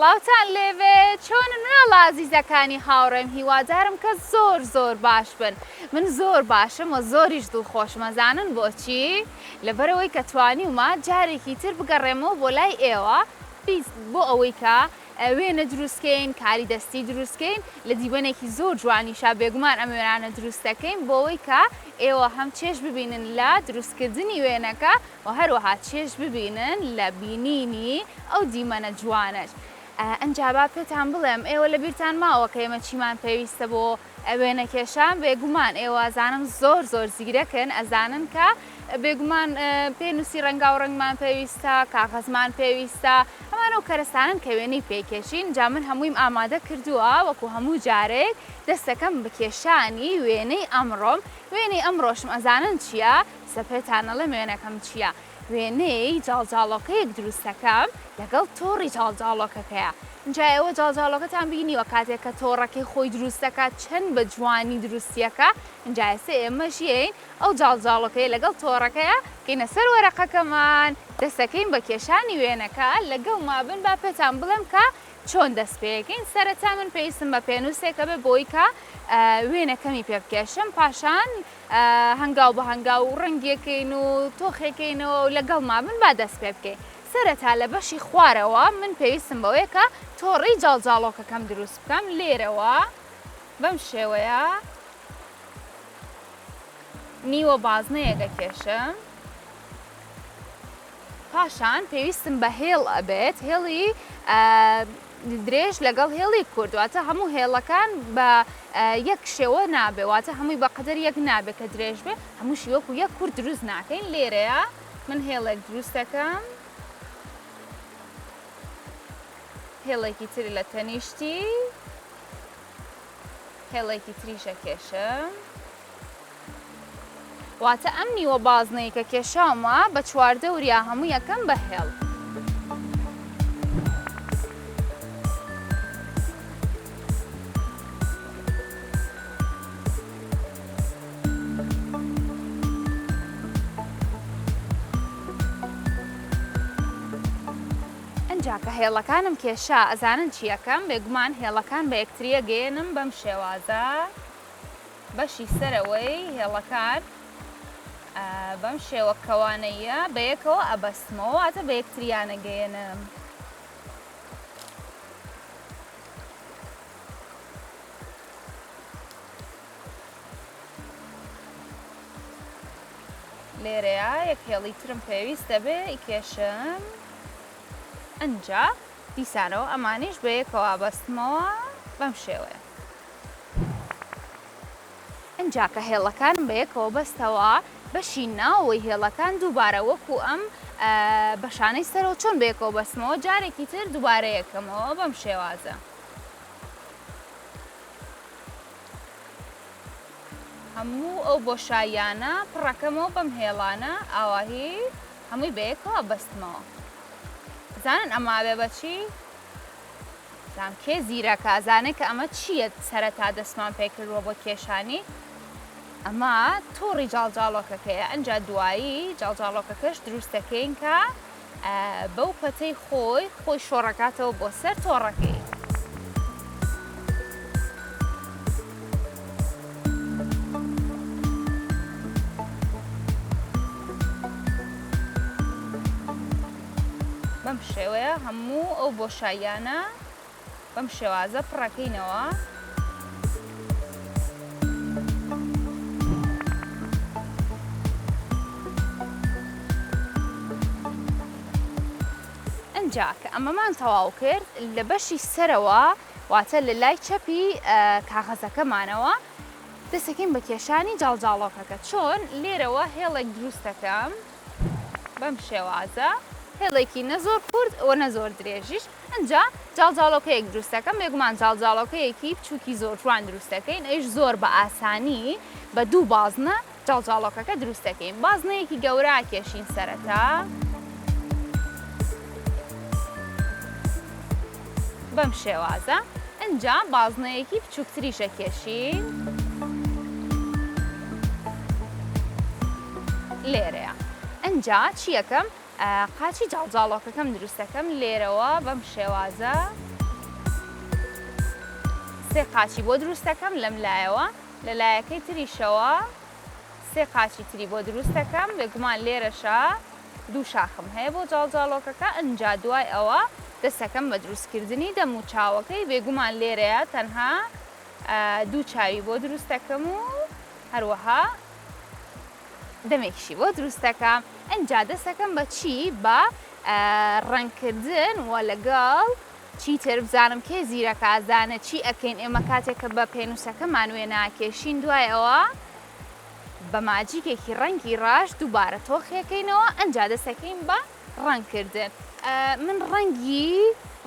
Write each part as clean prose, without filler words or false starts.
سڵاوتان لێبێت چۆنن مناڵە ئازیزەکانی هاوڕێم هیوادارم کە زۆر باش بن من زۆر باشم و زۆریش دڵخۆشمەزانن بۆچی لەبەرەوەی کە توانیومە جارێکی تر بگەڕێمەوە بۆ لای ئێوە بۆ ئەوەی کە وێنە دروستکەین کاری دەستی دروستکەین لە دیوەنێکی زۆر جوانیشا بێگومان ئەم وێنانە دروستەکەین بۆەوەی کە ئێوە هەم چێژ ببینن لە دروستکردنی وێنەکە و هەروەها چێژ ببینن لە بینینی ئەو دیمەنە جوانش. ئەنجابا پێتان بڵێم ئێوە لە بیرتان ماوە کە ئێمە چیمان پێویستە بۆ وێنە کێشان بێگومان ئێوە ئەزانم زۆر زیرەکن ئەزانن کە بێگومان پێنووسی ڕەنگا و ڕنگمان پێویستە کاغەزمان پێویستە ئەمانە و کەرەستانن کە وێنەی پێکێشین جا من هەموویم ئامادە کردووە وەکو هەموو جارێک دەستەکەم بە کێشانی وێنەی ئەمڕۆم وێنەی ئەمڕۆشم ئەزانن چییە سەپێتانەڵە وێنەکەم چییە وێنەی جاڵجاڵۆکەیەک دروستەکەم لەگەڵ تۆڕی جاڵجاڵۆکەکەیە اینجا ئێوە جاڵجاڵۆکەتان بینیوە کاتێک کە تۆڕەکەی خۆی دروستەکات چەند بە جوانی دروستیەکە اینجا ئێستا ئێمەژین ئەو جاڵجاڵۆکەی لەگەڵ تۆڕەکەیە کەینە سەر وەرەقەکەمان دەستەکەین بە کێشانی وێنەکە لەگەڵ مابن با پێتان بڵێم کە چۆن دەست پێەکەین سەرەتا من پێویستم بە پێنووسێکە بێ بۆی کە وێنەکەمی پێ بکێشم پاشان هەنگاو بە هەنگاو ڕەنگیەکەین و تۆخێکەینەوە و لەگەڵ مابن با دەست پێ بکەین سەرەتا لە بەشی خوارەوە من پێویستم بەوەیە کە تۆڕی جاڵجاڵۆکەکەم دروست بکەم لێرەوە بەم شێوەیە نیوە بازنەیەکە کێشم پاشان پێویستم بە هێڵ ئەبێت هێڵی درێژ لەگەڵ هێڵی کوردواتە هەموو هێڵەکان بە یەک شێوە نابێ واتە هەمووی بە قەدەر یەک نابێت کە درێژ بێ هەمووشی وەکو یەک کورد دروست ناکەین لێرەیە من هێڵێک دروستەکەم هێڵێکی تری لە تەنیشتی هێڵێکی تریشە کێشم واتە ئەم نیوە بازنەی کە کێشاومە بە چواردە وریا هەموو یەکەم بە هێڵ ئەنجاکە هێڵەکانم کێشا ئەزانن چیەکەم بێگومان هێڵەکان بە یەکتریە گەێنم بەم شێوازە بەشی سەرەوەی هێڵەکان بەم شێوە کەوانەیە بە یەکەوە ئەبەستمەوە واتە بە یەکتریانە گەێنم لێرەیە یەک هێڵی ترم پێویستە بێ ئیکێشم ئەنجا دیسانەوە ئەمانیش بە یەکەوە ئەبەستمەوە بەم شێوەیە ئەنجا کە هێڵەکانم بە یەکەوە بەستەوە بەشی ناوەوەی هێڵەکان دووبارە وەکو ئەم بەشانەی سەرەوە چۆن بە یەکەوە بەستمەوە جارێکی تر دووبارە یەکەمەوە بەم شێوازە هەموو ئەو بۆشاییانە پڕەکەمەوە بەم هێڵانە ئاواهی هەمووی بە یەکەوە بەستمەوە زانن ئەمە بێ بەچی؟ زان کێ زیرەکە ئەزانێت کە ئەمە چییە سەرەتا دەستمان پێکردووە بۆ کێشانی ئەمە تۆڕی جاڵجاڵۆکەکەیە ئەنجا دوایی جاڵجاڵۆکەکەش دروستەکەین کە بەو پەتەی خۆی شۆڕەکاتەوە بۆ سەر تۆڕەکەی بەم شێوەیە هەموو ئەو بۆشاییانە بەم شێوازە پڕەکەینەوە ئەنجا کە ئەمەمان تەواو کرد لە بەشی سەرەوە واتە لە لای چەپی کاغەزەکەمانەوە دەستەکەین بە کێشانی جاڵجاڵۆکەکە چۆن لێرەوە هێڵێک دروستەکەم بەم شێوازە هێڵێکی نەزۆر کورد ئەوە نەزۆر درێژیش ئەنجا جاڵجاڵۆکەیەک دروستەکەم بێگومان جاڵجاڵۆکەیەکی بچووکی زۆر جوان دروستەکەین ئەویش زۆر بە ئاسانی بە دوو بازنە جاڵجاڵۆکەکە دروستەکەین بازنەیەکی گەورە کێشین سەرەتا بەم شێوازە ئەنجا بازنەیەکی بچووکتریشە کێشین لێرەیە ئەنجا چیەکەم قاچی جاڵجاڵۆکەکەم دروستەکەم لێرەوە بەم شێوازە سێ قاچی بۆ دروست دەکەم لەم لایەوە لە لایەکەی تریشەوە سێ قاچی تری بۆ دروست دەکەم بێگومان لێرەشە دوو شاخم هەیە بۆ جاڵجاڵۆکەکە ئەنجا دوای ئەوە دەستەکەم بە دروستکردنی دەم و چاوەکەی بێگومان لێرەیە تەنها دوو چاوی بۆ دروست دەکەم و هەروەها دەمێکیشی بۆ دروست دەکەم ئەنجا دەستەکەم بە چی بە ڕەنگکردن و لەگەڵ چیتر بزانم کێ زیرەکە ئازانە چی ئەکەین ئێمە کاتێککە بە پێنووسەکەمان وێ ناکێشین دوای ئەوە بە ماجیکێکی ڕەنگی ڕاش دووبارە تۆخیەکەینەوە ئەنجا دەستەکەین بە ڕەنگکردن من ڕەنگی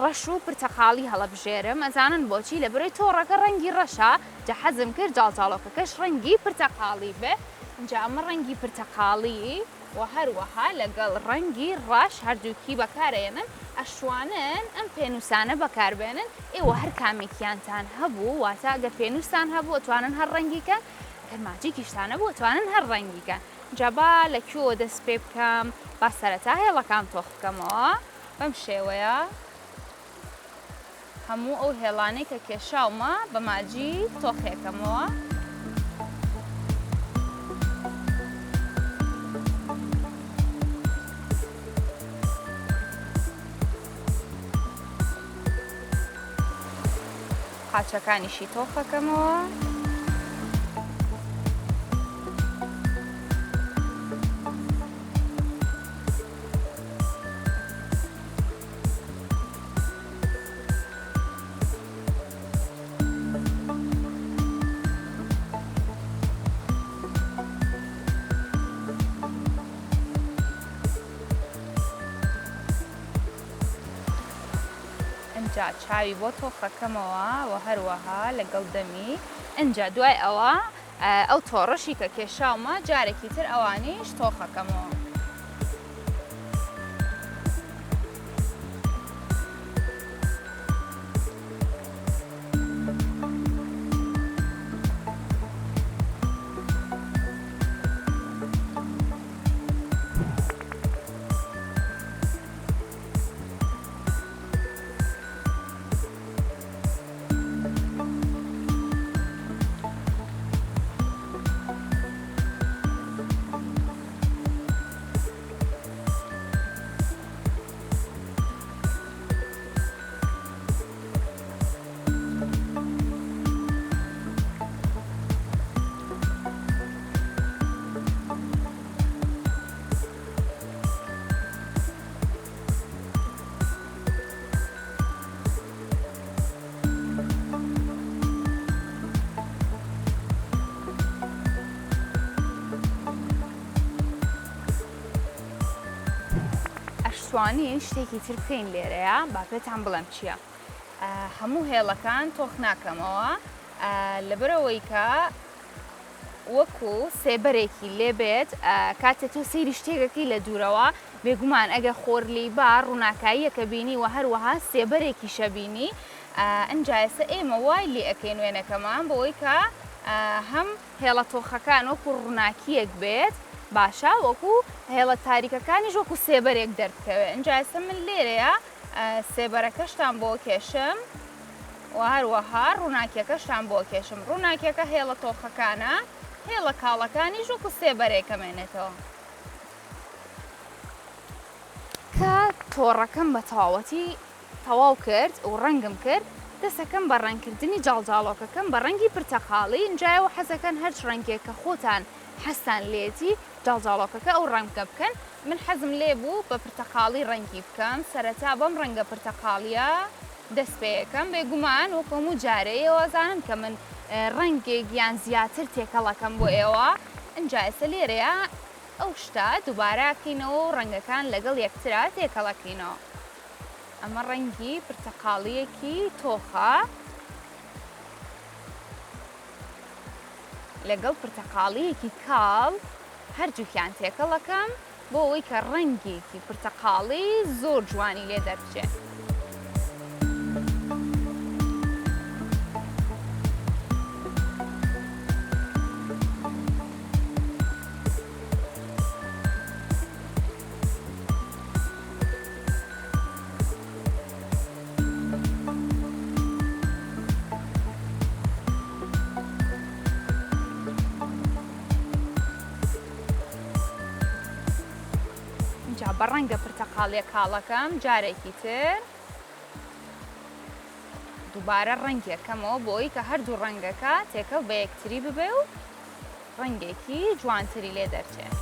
ڕەش و پرتەقاڵی هەڵەبژێرم ئەزانن بۆچی لە بەرەی تۆڕەکە ڕەنگی ڕەشە جا حەزم کرد جاڵجاڵۆکەکەش ڕەنگی پرتەقاڵی بێ اینجا ئەمە ڕەنگی پرتەقاڵی و هەروەها لەگەڵ ڕەنگی ڕەش هەردووکی بەکارێنن ئەشوانن ئەم پێنووسانە بەکاربێنن ئێوە هەر کامێکیانتان هەبوو واتە ئەگەر پێنووسان هەبوو توانن هەر ڕەنگیکەن گەر ماجیکیشتانە بوو توانن هەر ڕەنگیکەن جابا لەکوێوە دەست پێ بکەم با سەرەتا هێڵەکان تۆخ بکەمەوە بەم شێوەیە هەموو ئەو هێڵانەی کە کێشاومە بە ماجی تۆخێکەمەوە قاچەکانیشی تۆخەکەمەوە ئەنجا چاوی بۆ تۆخەکەمەوە و هەروەها لەگەڵ دەمی ئەنجا دوای ئەوە ئەو تۆڕەشی کە کێشاومە جارێکی تر ئەوانیش تۆخەکەمەوە توانین شتێکی تر بکەین لێرەیە با پێتان بڵێم چییە هەموو هێڵەکان تۆخ ناکەمەوە لەبەرەوەی کە وەکو سێبەرێکی لێبێت کاتێک تۆ سەیری شتێکەکەی لە دوورەوە بێگومان ئەگە خۆرلی بار ڕووناکاییەکە بینی و هەروەها سێبەرێکی شەبینی ئەنجایسە ئێمە وای لێ ئەەکەین وێنەکەمان بەوەی کە هەم هێڵە تۆخەکان وەکو ڕووناکیەک بێت باشە وەکو هێڵە تاریکەکانیش وەکو سێبەرێک دەرکەوێت ئەنجایسە من لێرەیە سێبەرەکەشتان بۆ کێشم و هەروەها ڕووناکیەکەشتان بۆ کێشم ڕووناکیەکە هێڵە تۆخەکانە هێڵە کاڵەکانیش وەکو سێبەرێکەمێنێتەوە کە تۆڕەکەم بە تەواوەتی تەواو کرد و ڕەنگم کرد دەستەکەم بە ڕەنگکردنی جاڵجاڵۆکەکەم بە ڕەنگی پرتەقاڵی ئینجایەوە حەزەکەن هەرچ ڕەنگێکە خۆتان حەستان لێتی جاڵجاڵۆکەکە ئەو ڕەنگکە بکەن من حەزم لێ بوو بە پرتەقاڵی ڕەنگی بکەم سەرەتا بەم ڕەنگە پرتەقاڵیە دەست پێیەکەم بێگومان وەکەم و جارەیەوە زانم کە من ڕەنگێک یان زیاتر تێکەڵەکەم بۆ ئێوە ئەنجایسە لێرەیە ئەو شتە دووبارەکەینەوە و ڕەنگەکان لەگەڵ یەکترا تێکەڵەکەینەوە ئەمە ڕەنگی پرتەقاڵیەکی تۆخە لەگەڵ پرتەقاڵیەکی کاڵ هەرجووکیان تێکەڵەکەم بۆ ئەوەی کە ڕەنگێکی پرتەقاڵی زۆر جوانی لێ دەربچێت. اینجا بە ڕەنگە پرتەقاڵیە کاڵەکەم جارێکی تر دووبارە ڕەنگێکەمەوە بۆی کە هەردوو ڕەنگەکە تێکەڵ بە یەکتری ببێ و ڕەنگێکی جوانتری لێ دەرچێت.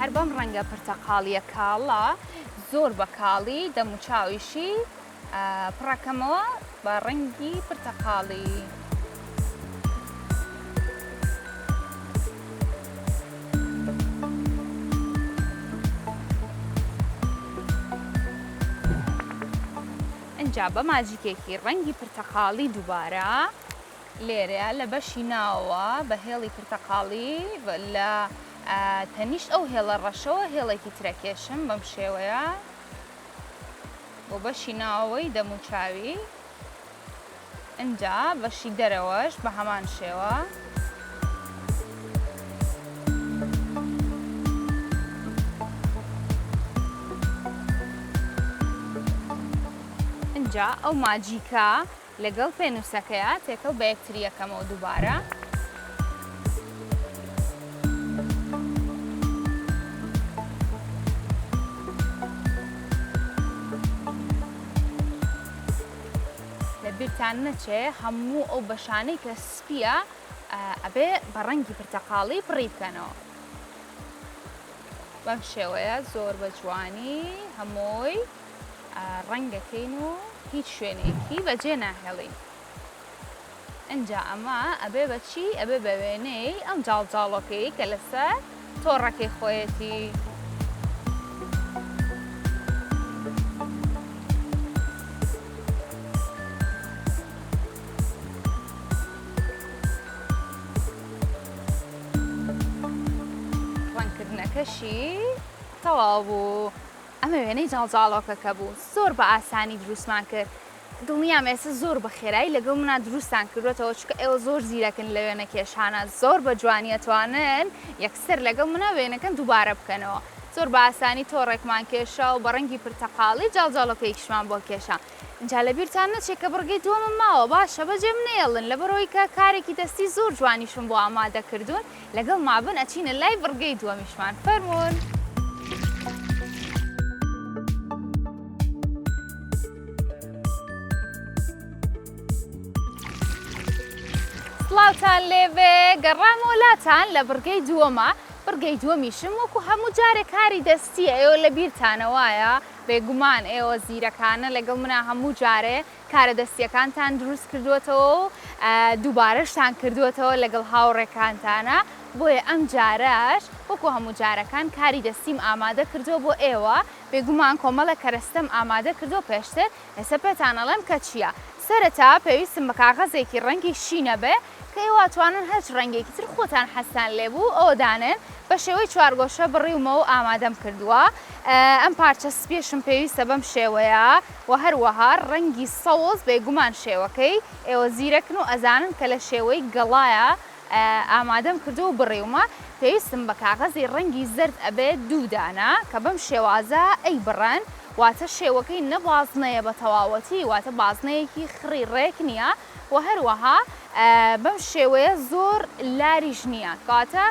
هەر بەم ڕەنگە پرتەقاڵیە کاڵە زۆر بە کاڵی دەموچاویشی پڕەکەمەوە بە ڕەنگی پرتەقاڵی. ئەنجا بە ماجیکێکی ڕەنگی پرتەقاڵی دووبارە لێرەیە لە بەشی ناوەوە بە هێڵی پرتەقاڵی لە تەنیشت ئەو هێڵە ڕەشەوە هێڵێکی ترەکێشم بەم شێوەیە بۆ بەشی ناوەوەی دەموچاوی. ئەنجا بەشی دەرەوەش بە هەمان شێوە ئەنجا ئەو ماجیکە لەگەڵ پێنووسەکەیە تێکەڵ بە یەکتری یەکەمەوە دووبارە. بیرتان نەچێ هەموو ئەو بەشانەی کە سپیە ئەبێ بە ڕەنگی پرتەقاڵی پڕی بکەنەوە. بەم شێوەیە زۆر بە جوانی هەمووی ڕەنگەکەین و هیچ شوێنێکی بەجێ ناهێڵین. ئەنجا ئەمە ئەبێ بەچی ئەبێ بە وێنەی ئەم جاڵجاڵۆکەی کە لەسەر تۆڕەکەی خۆیەتی. ڕەنگکردنەکەشی تەواو بوو. ئەمە وێنەی جاڵجاڵۆکەکە بوو زۆر بە ئاسانی دروستمان کرد. دڵنیام ئێستا زۆر بە خێرایی لەگەڵ منە دروستان کردوێتەوە چکە ئێوە زۆر زیرەکن لە وێنە کێشانە زۆر بە جوانی ئەتوانن یەکسەر لەگەڵ منە وێنەکەن دووبارە بکەنەوە. زۆر بە ئاسانی تۆڕێکمان کێشا و بە ڕەنگی پرتەقاڵی جاڵجاڵۆکەیەکیشمان بۆ کێشا. اینجا لە بیرتان نەچێت کە بڕگەی دووەمم ماوە باشە بەجێم نێڵن لەبەرەوەی کە کارێکی دەستی زۆر جوانیشم بۆ ئامادە کردوون لەگەڵ مابن ئەچینە لای بڕگەی دووەمیشمان. فەرموون. سڵاوتان لێبێ گەڕام وڵاتان لە بڕگەی دووەمە. بڕگەی دووەمیشم وەکو هەموو جارێک کاری دەستیە ئێوە لە بیرتانەوەیە بێگومان ئێوە زیرەکانە لەگەڵ منە هەموو جارێ کارە دەستیەکانتان دروست کردووەتەوە و دووبارەشتان کردووەتەوە لەگەڵ هاوڕێکانتانە بۆیە ئەم جارەش وەکو هەموو جارەکان کاری دەستیم ئامادە کردووە بۆ ئێوە بێگومان کۆمەڵە کەرەستەم ئامادە کردووە پێشتر ئێستا پێتانەڵێم کە چییە. سەرەتا پێویستم بە کاغەزێکی ڕەنگی شینە بێ کە ئێواتوانن هەچ ڕەنگێکی تر خۆتان حەستان لێبوو ئەوەدانن بە شێوەی چوارگۆشە بڕیومەوە و ئامادەم کردووە. ئەم پارچە سپێشم پێویستە بەم شێوەیە و هەروەها ڕەنگی سەوز بێگومان شێوەکەی ئێوە زیرەکن و ئەزانن کە لە شێوەی گەڵایە ئامادەم کردو و بڕیومە. پێویستم بە کاغەزی ڕەنگی زرد ئەبێت دوودانە کە بەم شێوازە ئەی بڕەن واتە شێوەکەی نەبازنەیە بە تەواوەتی واتە بازنەیەکی خڕی ڕێک نییە و هەروەها بەم شێوەیە زۆر لاریش نییە کاتە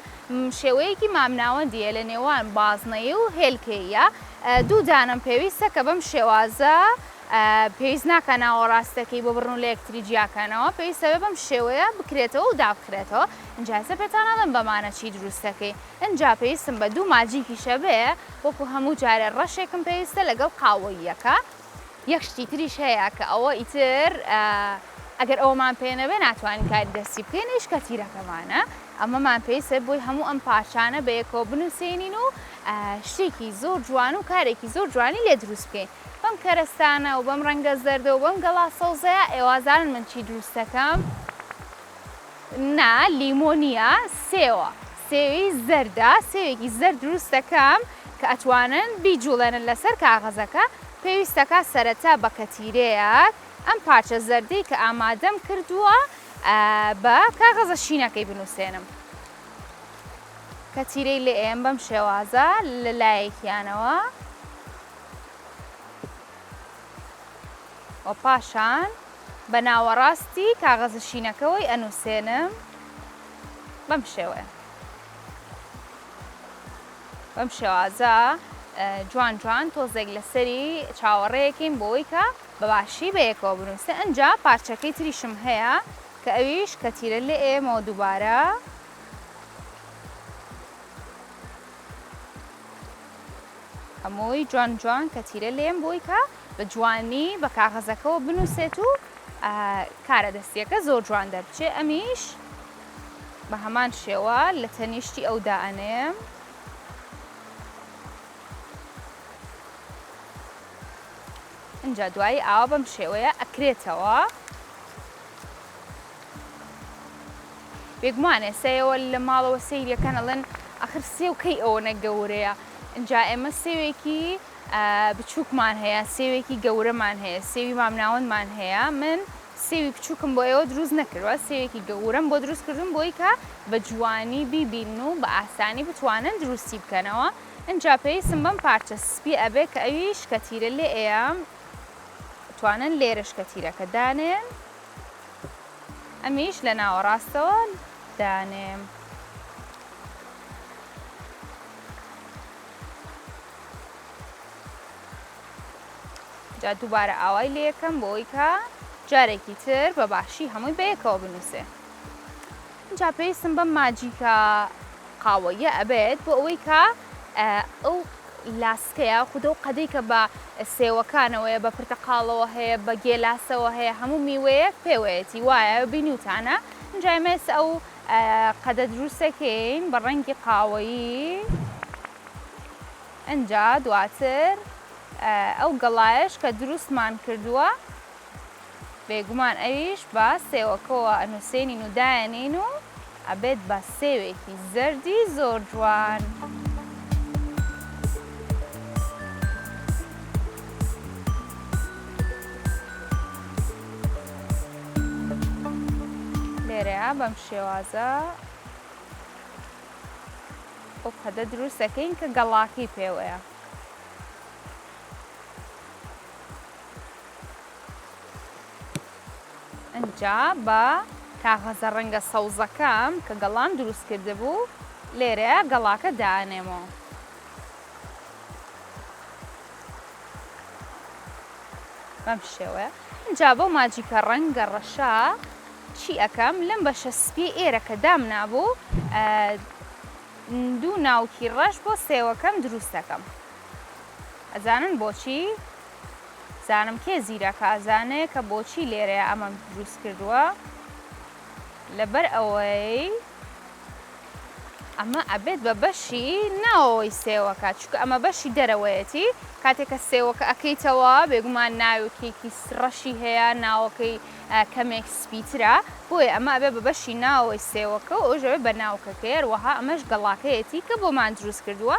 شێوەیەکی مامناوەندیە لە نێوان بازنەیە و هێلکەیە. دوودانم پێویستە کە بەم شێوازە پێویست ناکە ناوەڕاستەکەی بۆ بڕن لە یەکتری جیاکەنەوە پێویستە بێ بەم شێوەیە بکرێتەوە و دابکرێتەوە. ئەنجاسە پێتانەڵم بەمانە چی دروستەکەی. ئەنجا پێویستم بە دوو ماجیکیشە بێ وەکو هەموو جارە ڕەشێکم پێویستە لەگەڵ قاوەییەکە. یەک شتی تریش هەیە کە ئەوە ئیتر ئەگەر ئەومان پێ نەبێ ناتوانین کاری دەستی بکەین هیچ تیرەکەمانە. ئەمەمان پێویستە بۆی هەموو ئەم پارچانە بە یەکەوە بنووسێنین و شتێکی زۆر جوان و کارێکی زۆر جوانی لێ دروست بکەین. بەم کەرەستانە و بەم ڕەنگە زەردە و بەم گەڵا سەوزەیە ئێوازانن من چی دروست دەکەم؟ نا لیمۆنیە سێوە سێوی زەردە سێوێکی زەرد دروست دەکەم کە ئەتوانن بیجوڵێنن لەسەر کاغەزەکە. پێویستەکە سەرەتا بە کەتیرەیەک ئەم پارچە زەردەی کە ئامادەم کردووە بە کاغەزە شینەکەی بنووسێنم کە تیرەی لێ ئێم بەم شێوازە لە لایەکیانەوە و پاشان بە ناوەڕاستی کاغەزە شینەکەەوەی ئەنووسێنم بەم شێوەیە بەم شێوازە جوان جوان تۆزێک لەسەری چاوەڕێیەکەین بۆی کە بەباشی بەیەکەوە بنووسێ ئەنجا پارچەکەی تریشم هەیە کە ئەویش کە تیرە لێ ئێمەوە دووبارە هەمووی جوان جوان کە تیرە لێم بۆی کە بە جوانی بە کاغەزەکەەوە بنووسێت و کارە دەستیەکە زۆر جوان دەربچێ ئەمیش بە هەمان شێوە لە تەنیشتی ئەودا ئەنێم اینجا دوایی ئاوا بەم شێوەیە ئەکرێتەوە بێگومانێ سێەوە لە ماڵەوە سەیریەکەن ئەڵێن ئەخر سێوکەی ئەوەنە گەورەیە اینجا ئێمە سێوێکی بچووکمان هەیە سێوێکی گەورەمان هەیە سێوی مامناوەندمان هەیە من سێوی بچووکم بۆ ئێوە دروست نەکردوە سێوێکی گەورەم بۆ دروست کردم بۆی کە بە جوانی بیبین و بە ئاسانی بتوانن دروستی بکەنەوە اینجا پێویستم بەم پارچە سپی ئەبێ کە ئەویش کە تیرە لێ ئێم توانن لێرەش کە تیرەکە دانێن ئەمیش لە ناوەڕاستەوە دانێم جا دووبارە ئاوای لێ یەکەم بۆی کە جارێکی تر بەباشی هەمووی بەیەکەوە بنووسێ اینجا پێویستم بەم ماجیکە قاوەیە ئەبێت بۆ ئەوەی کە ئەو لاسکەیە خودە و قەدەی کە بە سێوەکانەوەیە بە پرتەقاڵەوە هەیە بە گێلاسەوە هەیە هەموو میوەیەک پێوەیەتی وایە بینیوتانە اینجا ئێمەس ئەو قەدە دروستەکەین بە ڕەنگی قاوەیی اینجا دواتر ئەو گەڵایش کە دروستمان کردووە بێگومان ئەویش بە سێوەکەوە ئەنووسێنین و دایەنین و ئەبێت بە سێوێکی زەردی زۆر جوان لێرەیە بەم شێوازە ئەو قەدە دروستەکەین کە گەڵاکەی پێوەیە ئەنجا بە کاغەزە ڕەنگە سەوزەکەم کە گەڵام دروست کرده بوو لێرەیە گەڵاکە دانێمەوە بەم شێوەیە ئەنجا بۆ ماجیکە ڕەنگە ڕەشە چی ئەەکەم لەم بەشە سپی ئێرە کە دام نابوو دوو ناوکی ڕەش بۆ سێوەکەم دروست دەکەم ئەزانن بۆچی زانم کێ زیرەکە ئازانێ کە بۆچی لێرەیە ئەمەم دروست کردووە لەبەر ئەوەی ئەمە ئەبێت بە بەشی ناوەوەی سێوەکە چونکە ئەمە بەشی دەرەوەیەتی کاتێککە سێوەکە ئەەکەیتەوە بێگومان ناوێکێکی ڕەشی هەیە ناوەکەی کەمێک سپیترە بۆیە ئەمە ئەبێ بە بەشی ناوەوەی سێوەکە و ئەوژەوێ بە ناوکەکەی وەها ئەمەش گەڵاکەیەتی کە بۆمان دروست کردووە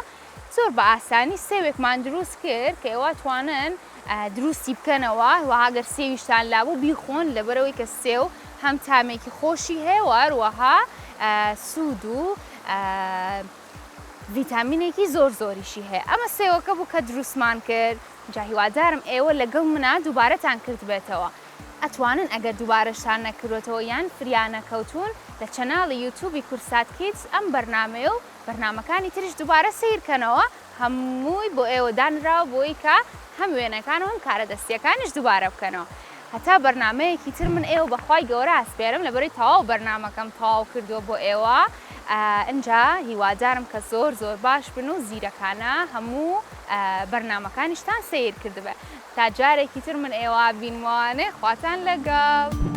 زۆر بە ئاسانی سێوێکمان دروست کرد کە ئێوە توانن دروستی بکەنەوە وهاگەر سێویشتان لابوو بیخۆن لەبەرەوەی کە سێو هەم تامێکی خۆشی هەیە وەها سوود و ڤیتامینێکی زۆر زۆریشی هەیە ئەمە سێوەکە بوو کە دروستمان کرد جا هیوادارم ئێوە لەگەڵ منە دووبارەتان کرد بێتەوە ئەتوانن ئەگەر دووبارەشتان نەکردوێتەوە یان فریانە کەوتون لە چەناڵی یوتیوبی کورسات کیدز ئەم بەرنامەیە و بەرنامەکانی تریش دووبارە سیرکەنەوە هەمووی بۆ ئێوە دانراوە بۆی کە هەم وێنەکان و هەم کارە دەستیەکانیش دووبارە بکەنەوە هەتا بەرنامەیەکی تر من ئێوە بەخوای گەورە ئاسپێرم لەبەرەوەی تەواو بەرنامەکەم تەواو کردووە بۆ ئێوە ئەنجا هیوادارم کە زۆر زۆر باش بن و زیرەکانە هەموو بەرنامەکانیشتان سیر کردبێ تا جارێکی تر من ئێوە بینوانێ خواتان لەگەڵ